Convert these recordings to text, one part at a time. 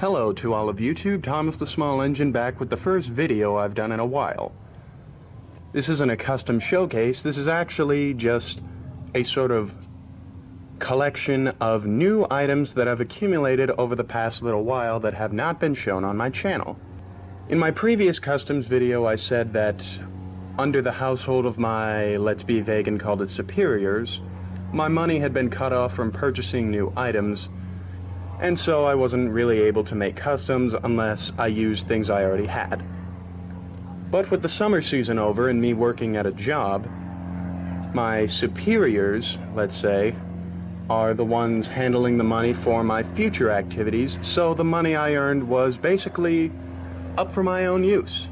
Hello to all of YouTube, ThomastheSmallEngine back with the first video I've done in a while. This isn't a custom showcase, this is actually just a sort of collection of new items that I've accumulated over the past little while that have not been shown on my channel. In my previous customs video I said that under the household of my, let's be vague and called it superiors, my money had been cut off from purchasing new items, and so I wasn't really able to make customs unless I used things I already had. But with the summer season over and me working at a job, my superiors, let's say, are the ones handling the money for my future activities, so the money I earned was basically up for my own use.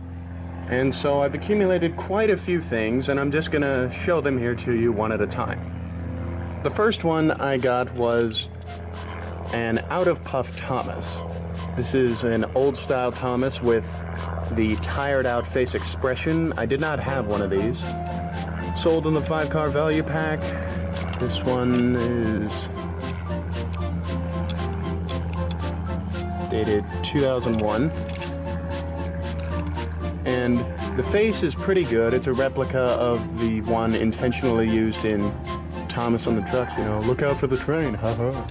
And so I've accumulated quite a few things, and I'm just gonna show them here to you one at a time. The first one I got was an out-of-puff Thomas. This is an old-style Thomas with the tired-out face expression. I did not have one of these. Sold in the 5-car value pack. This one is dated 2001. And the face is pretty good. It's a replica of the one intentionally used in Thomas on the Trucks, you know, look out for the train, haha.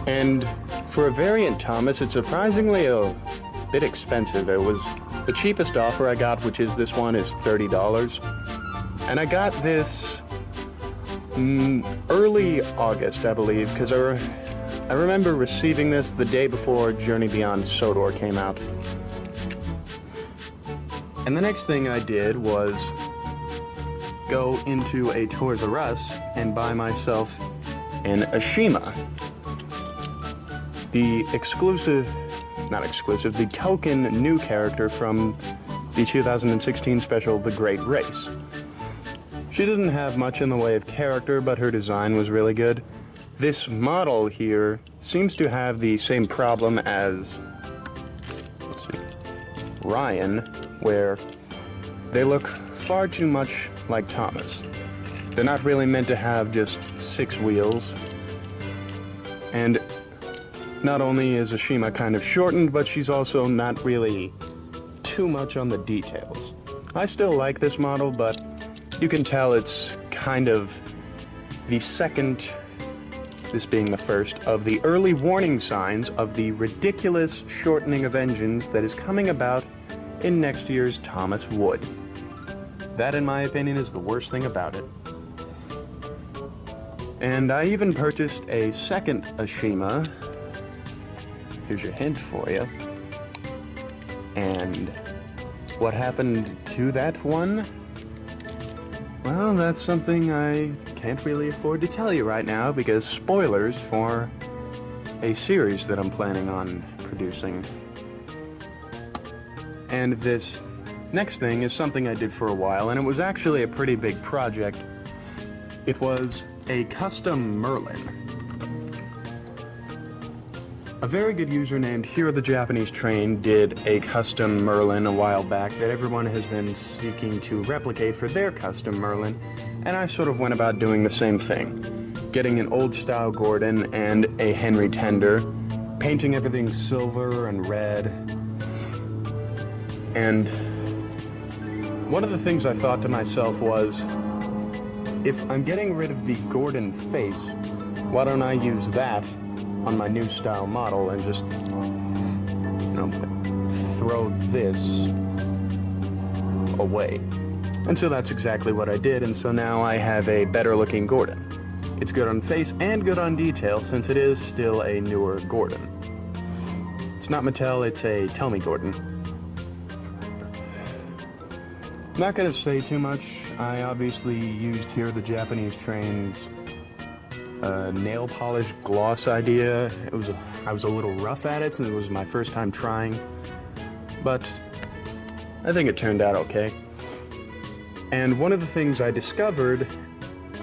And for a variant Thomas, it's surprisingly a bit expensive. It was the cheapest offer I got, which is this one, is $30. And I got this early August, I believe, because I remember receiving this the day before Journey Beyond Sodor came out. And the next thing I did was go into a Toys R Us and buy myself an Ashima. The the token new character from the 2016 special, The Great Race. She doesn't have much in the way of character, but her design was really good. This model here seems to have the same problem as, let's see, Ryan, where they look far too much like Thomas. They're not really meant to have just 6 wheels. And not only is Ashima kind of shortened, but she's also not really too much on the details. I still like this model, but you can tell it's kind of the second, this being the first, of the early warning signs of the ridiculous shortening of engines that is coming about in next year's Thomas Wood. That, in my opinion, is the worst thing about it. And I even purchased a second Ashima. Here's your hint for you. And what happened to that one? Well, that's something I can't really afford to tell you right now, because spoilers for a series that I'm planning on producing. And this next thing is something I did for a while, and it was actually a pretty big project. It was a custom Merlin. A very good user named Here the Japanese Train did a custom Merlin a while back that everyone has been seeking to replicate for their custom Merlin, and I sort of went about doing the same thing. Getting an old style Gordon and a Henry Tender, painting everything silver and red. And one of the things I thought to myself was, if I'm getting rid of the Gordon face, why don't I use that on my new style model and just, you know, throw this away. And so that's exactly what I did, and so now I have a better looking Gordon. It's good on face and good on detail, since it is still a newer Gordon. It's not Mattel, it's a Tell Me Gordon. I'm not going to say too much. I obviously used Here the Japanese Train's nail polish gloss idea. I was a little rough at it, since it was my first time trying, but I think it turned out okay. And one of the things I discovered,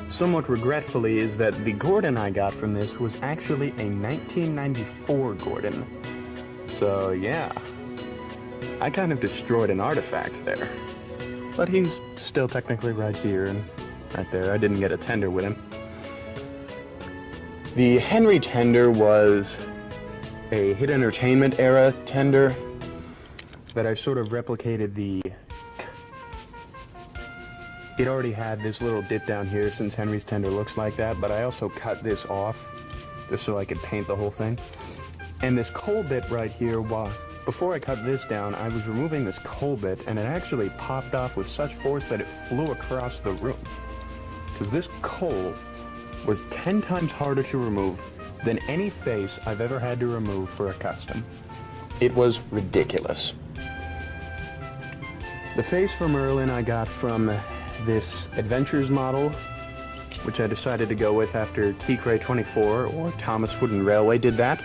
somewhat regretfully, is that the Gordon I got from this was actually a 1994 Gordon. So yeah, I kind of destroyed an artifact there. But he's still technically right here and right there. I didn't get a tender with him. The Henry Tender was a Hit Entertainment era tender that I sort of replicated the... It already had this little dip down here since Henry's tender looks like that, but I also cut this off just so I could paint the whole thing. And this coal bit right here, before I cut this down, I was removing this coal bit and it actually popped off with such force that it flew across the room. Because this coal was 10 times harder to remove than any face I've ever had to remove for a custom. It was ridiculous. The face for Merlin I got from this Adventures model, which I decided to go with after TCray24 or Thomas Wooden Railway did that.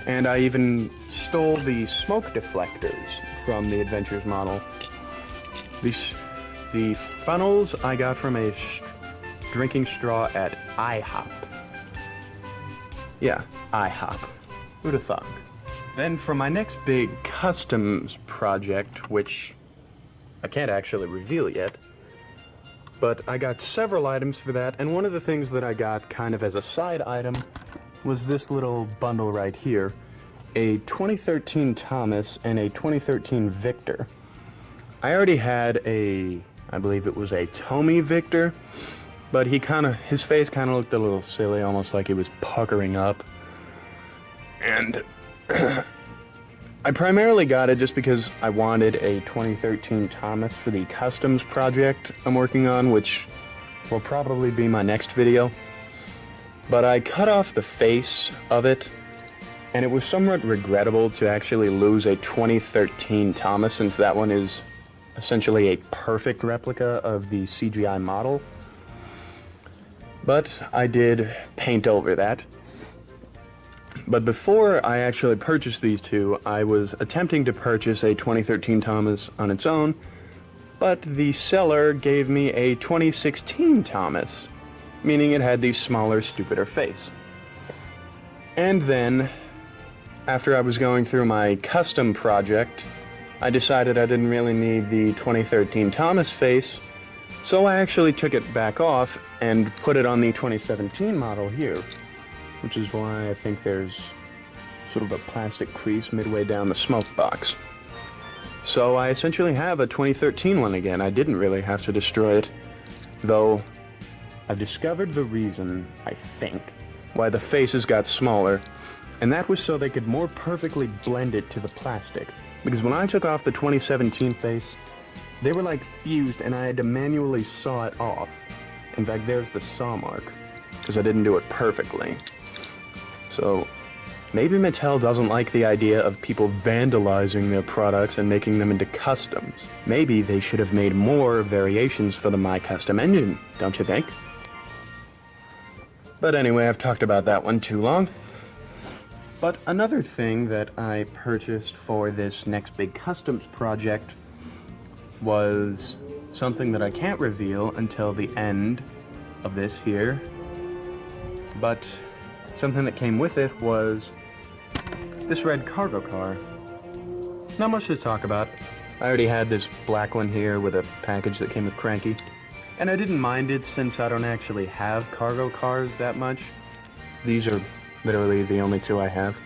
And I even stole the smoke deflectors from the Adventures model. The funnels I got from a drinking straw at IHOP. Yeah, IHOP. Who'd have thought? Then for my next big customs project, which I can't actually reveal yet, but I got several items for that, and one of the things that I got kind of as a side item was this little bundle right here, a 2013 Thomas and a 2013 Victor. I already had I believe it was a Tommy Victor, but his face kind of looked a little silly, almost like he was puckering up. And I primarily got it just because I wanted a 2013 Thomas for the customs project I'm working on, which will probably be my next video. But I cut off the face of it, and it was somewhat regrettable to actually lose a 2013 Thomas, since that one is essentially a perfect replica of the CGI model. But I did paint over that. But before I actually purchased these two, I was attempting to purchase a 2013 Thomas on its own, but the seller gave me a 2016 Thomas, meaning it had the smaller, stupider face. And then, after I was going through my custom project, I decided I didn't really need the 2013 Thomas face, so I actually took it back off and put it on the 2017 model here, which is why I think there's sort of a plastic crease midway down the smoke box. So I essentially have a 2013 one again. I didn't really have to destroy it, though I've discovered the reason, I think, why the faces got smaller, and that was so they could more perfectly blend it to the plastic. Because when I took off the 2017 face, they were like fused and I had to manually saw it off. In fact, there's the saw mark, because I didn't do it perfectly. So, maybe Mattel doesn't like the idea of people vandalizing their products and making them into customs. Maybe they should have made more variations for the My Custom Engine, don't you think? But anyway, I've talked about that one too long. But another thing that I purchased for this next big customs project was something that I can't reveal until the end of this here. But something that came with it was this red cargo car. Not much to talk about. I already had this black one here with a package that came with Cranky, and I didn't mind it since I don't actually have cargo cars that much. These are literally the only two I have.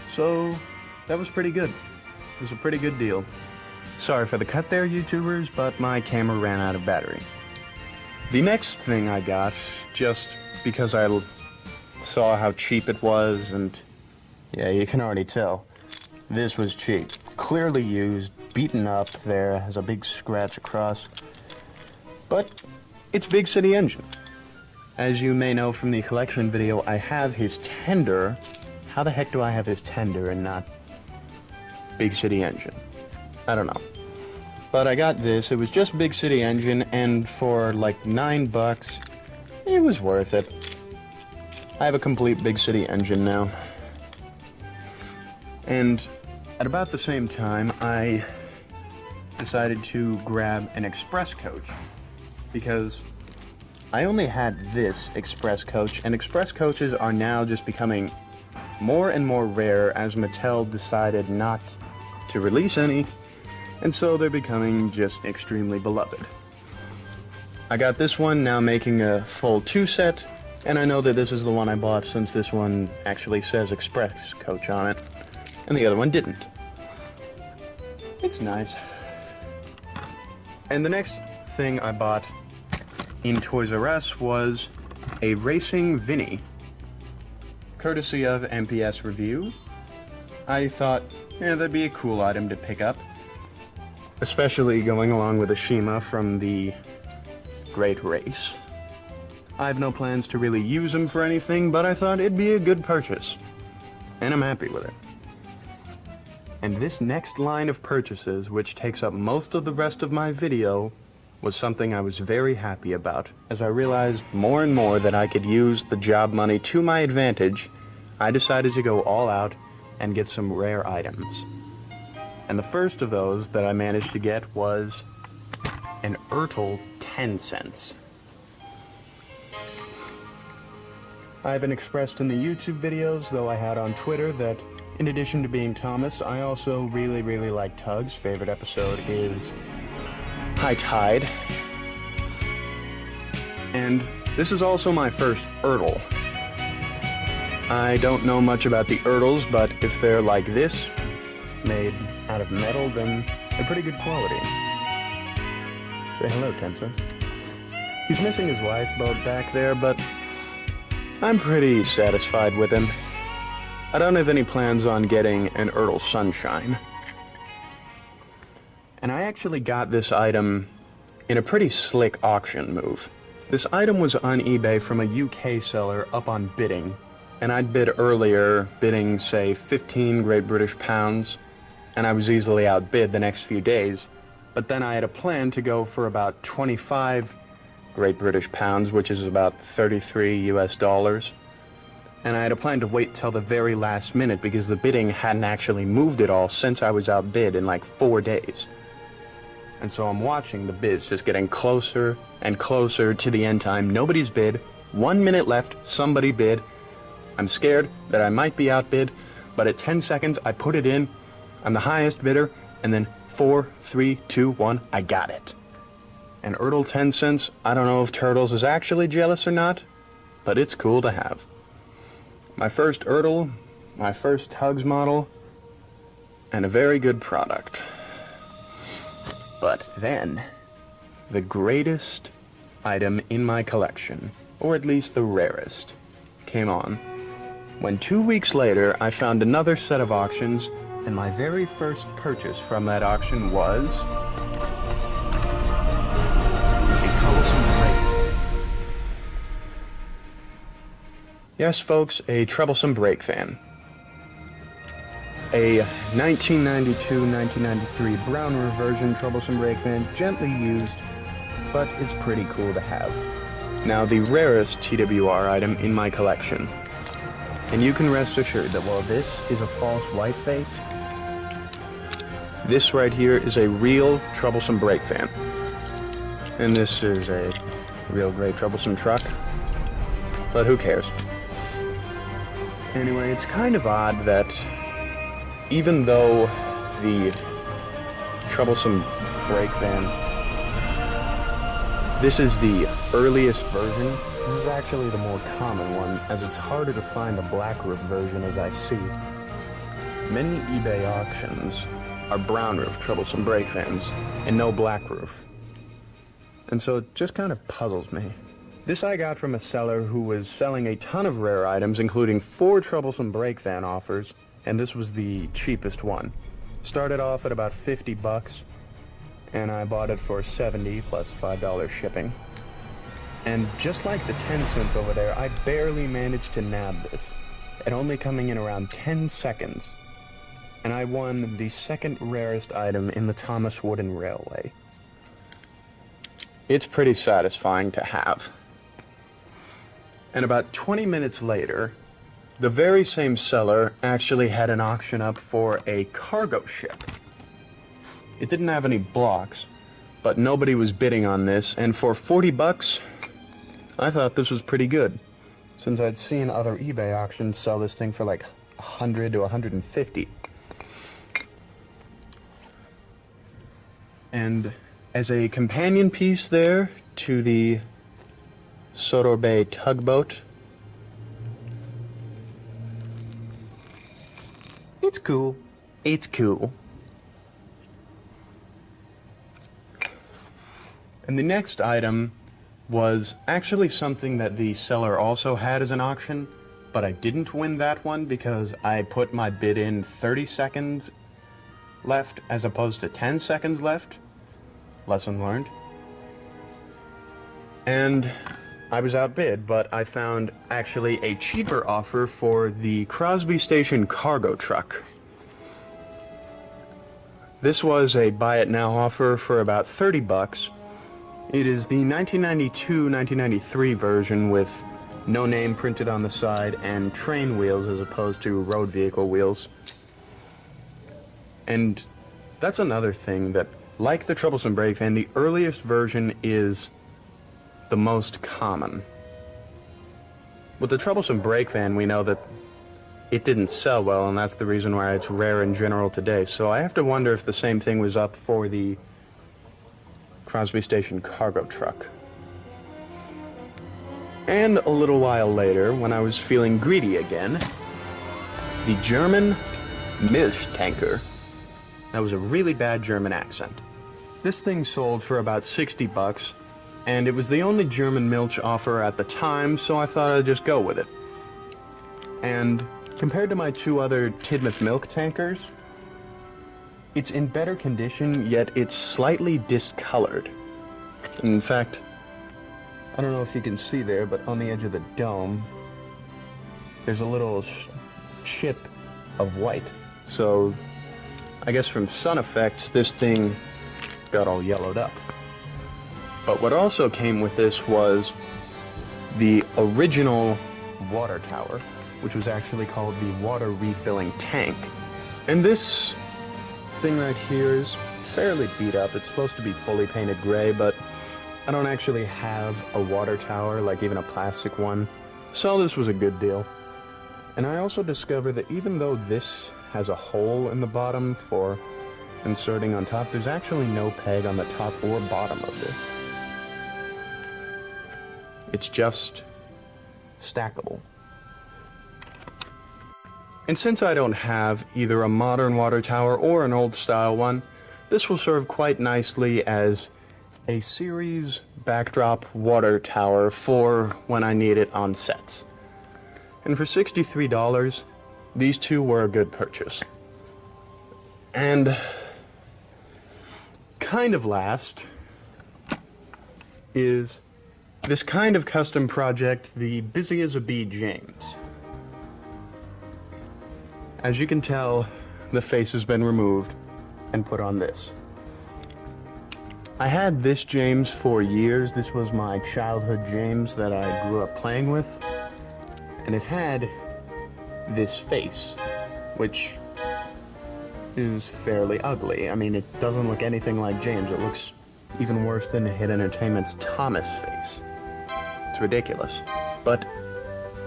So that was pretty good. It was a pretty good deal. Sorry for the cut there, YouTubers, but my camera ran out of battery. The next thing I got, just because I saw how cheap it was, and yeah, you can already tell, this was cheap. Clearly used, beaten up there, has a big scratch across, but it's Big City Engine. As you may know from the collection video, I have his tender. How the heck do I have his tender and not Big City Engine? I don't know. But I got this, it was just Big City Engine, and for like $9, it was worth it. I have a complete Big City Engine now. And at about the same time, I decided to grab an express coach, because I only had this express coach, and express coaches are now just becoming more and more rare as Mattel decided not to release any, and so they're becoming just extremely beloved. I got this one now making a full 2 set, And I know that this is the one I bought since this one actually says Express Coach on it, and the other one didn't. It's nice. And the next thing I bought in Toys R Us was a racing Vinny, courtesy of MPS Review. I thought, yeah, that'd be a cool item to pick up, especially going along with Ashima from the Great Race. I have no plans to really use them for anything, but I thought it'd be a good purchase, and I'm happy with it. And this next line of purchases, which takes up most of the rest of my video, was something I was very happy about. As I realized more and more that I could use the job money to my advantage, I decided to go all out and get some rare items. And the first of those that I managed to get was an Odle 10 cents. I haven't expressed in the YouTube videos, though I had on Twitter, that in addition to being Thomas, I also really like Tug's favorite episode is High Tide. And this is also my first Odle. I don't know much about the Odles, but if they're like this, made out of metal, then they're pretty good quality. Say hello, 10 cents. He's missing his lifeboat back there, but I'm pretty satisfied with him. I don't have any plans on getting an Odle Sunshine. And I actually got this item in a pretty slick auction move. This item was on eBay from a UK seller up on bidding, and I'd bid earlier, bidding, say, 15 Great British pounds, and I was easily outbid the next few days, but then I had a plan to go for about 25 Great British pounds, which is about 33 US dollars. And I had a plan to wait till the very last minute because the bidding hadn't actually moved at all since I was outbid in like 4 days. And so I'm watching the bids just getting closer and closer to the end time. Nobody's bid. 1 minute left. Somebody bid. I'm scared that I might be outbid, but at 10 seconds I put it in. I'm the highest bidder, and then 4, 3, 2, 1, I got it. And Odle 10 cents, I don't know if Turtles is actually jealous or not, but it's cool to have. My first Odle, my first Tugs model, and a very good product. But then, the greatest item in my collection, or at least the rarest, came on. When 2 weeks later, I found another set of auctions, and my very first purchase from that auction was yes, folks, a troublesome brake fan. A 1992-1993 brown reversion troublesome brake fan, gently used, but it's pretty cool to have. Now, the rarest TWR item in my collection. And you can rest assured that while this is a false white face, this right here is a real troublesome brake fan. And this is a real great troublesome truck, but who cares? Anyway, it's kind of odd that even though the troublesome brake van, this is the earliest version, this is actually the more common one, as it's harder to find a black roof version as I see. Many eBay auctions are brown roof troublesome brake fans and no black roof. And so it just kind of puzzles me. This I got from a seller who was selling a ton of rare items, including 4 troublesome brake fan offers, and this was the cheapest one. Started off at about 50 bucks, and I bought it for 70 plus $5 shipping. And just like the 10 cents over there, I barely managed to nab this, it only coming in around 10 seconds. And I won the second rarest item in the Thomas Wooden Railway. It's pretty satisfying to have. And about 20 minutes later, the very same seller actually had an auction up for a cargo ship. It didn't have any blocks, but nobody was bidding on this, and for 40 bucks, I thought this was pretty good, since I'd seen other eBay auctions sell this thing for like 100 to 150. And as a companion piece there to the Sotor Bay tugboat It's cool. It's cool. And the next item was actually something that the seller also had as an auction, but I didn't win that one because I put my bid in 30 seconds left as opposed to 10 seconds left. Lesson learned. And I was outbid, but I found actually a cheaper offer for the Crosby Station cargo truck. This was a buy it now offer for about 30 bucks. It is the 1992-1993 version with no name printed on the side and train wheels as opposed to road vehicle wheels. And that's another thing that, like the Troublesome Brake Van, the earliest version is the most common. With the Troublesome Brake Van, we know that it didn't sell well, and that's the reason why it's rare in general today. So I have to wonder if the same thing was up for the Crosby Station cargo truck. And a little while later, when I was feeling greedy again, the German Milch tanker. That was a really bad German accent. This thing sold for about 60 bucks, and it was the only German milch offer at the time, so I thought I'd just go with it. And compared to my two other Tidmouth milk tankers, it's in better condition, yet it's slightly discolored. In fact, I don't know if you can see there, but on the edge of the dome, there's a little chip of white. So, I guess from sun effects, this thing got all yellowed up. But what also came with this was the original water tower, which was actually called the water refilling tank. And this thing right here is fairly beat up. It's supposed to be fully painted gray, but I don't actually have a water tower, like even a plastic one, so this was a good deal. And I also discovered that even though this has a hole in the bottom for inserting on top, there's actually no peg on the top or bottom of this. It's just stackable. And since I don't have either a modern water tower or an old style one, this will serve quite nicely as a series backdrop water tower for when I need it on sets. And for $63, these two were a good purchase. And kind of last is this kind of custom project, the Busy as a Bee James. As you can tell, the face has been removed and put on this. I had this James for years. This was my childhood James that I grew up playing with. And it had this face, which is fairly ugly. I mean, it doesn't look anything like James. It looks even worse than Hit Entertainment's Thomas face. It's ridiculous. But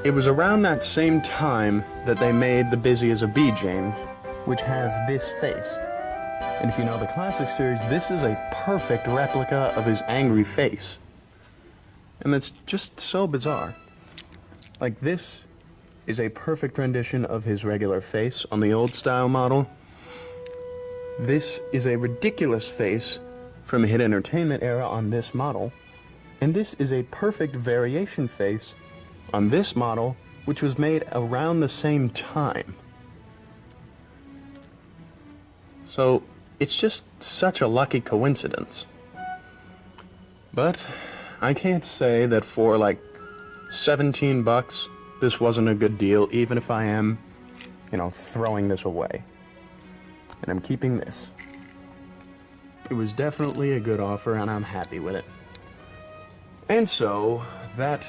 it was around that same time that they made the Busy as a Bee James, which has this face. And if you know the classic series, this is a perfect replica of his angry face. And it's just so bizarre. Like, this is a perfect rendition of his regular face on the old style model. This is a ridiculous face from the Hit Entertainment era on this model. And this is a perfect variation face on this model, which was made around the same time. So, it's just such a lucky coincidence. But I can't say that for like 17 bucks, this wasn't a good deal, even if I am, throwing this away. And I'm keeping this. It was definitely a good offer, and I'm happy with it. And so, that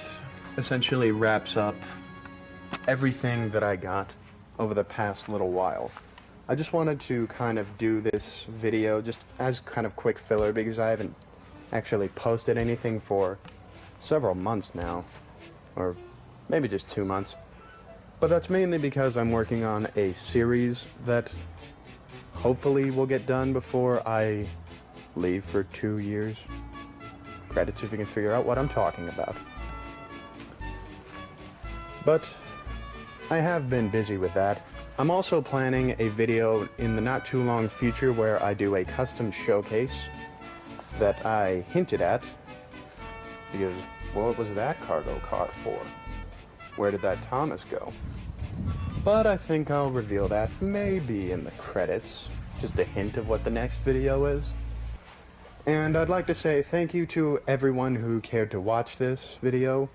essentially wraps up everything that I got over the past little while. I just wanted to kind of do this video just as kind of quick filler because I haven't actually posted anything for several months now, or maybe just 2 months. But that's mainly because I'm working on a series that hopefully will get done before I leave for 2 years. Credits if you can figure out what I'm talking about. But I have been busy with that. I'm also planning a video in the not too long future where I do a custom showcase that I hinted at, because what was that cargo car for? Where did that Thomas go? But I think I'll reveal that maybe in the credits, just a hint of what the next video is. And I'd like to say thank you to everyone who cared to watch this video.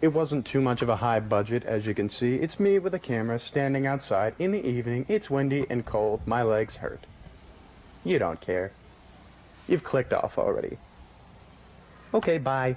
It wasn't too much of a high budget, as you can see. It's me with a camera standing outside in the evening. It's windy and cold. My legs hurt. You don't care. You've clicked off already. Okay, bye.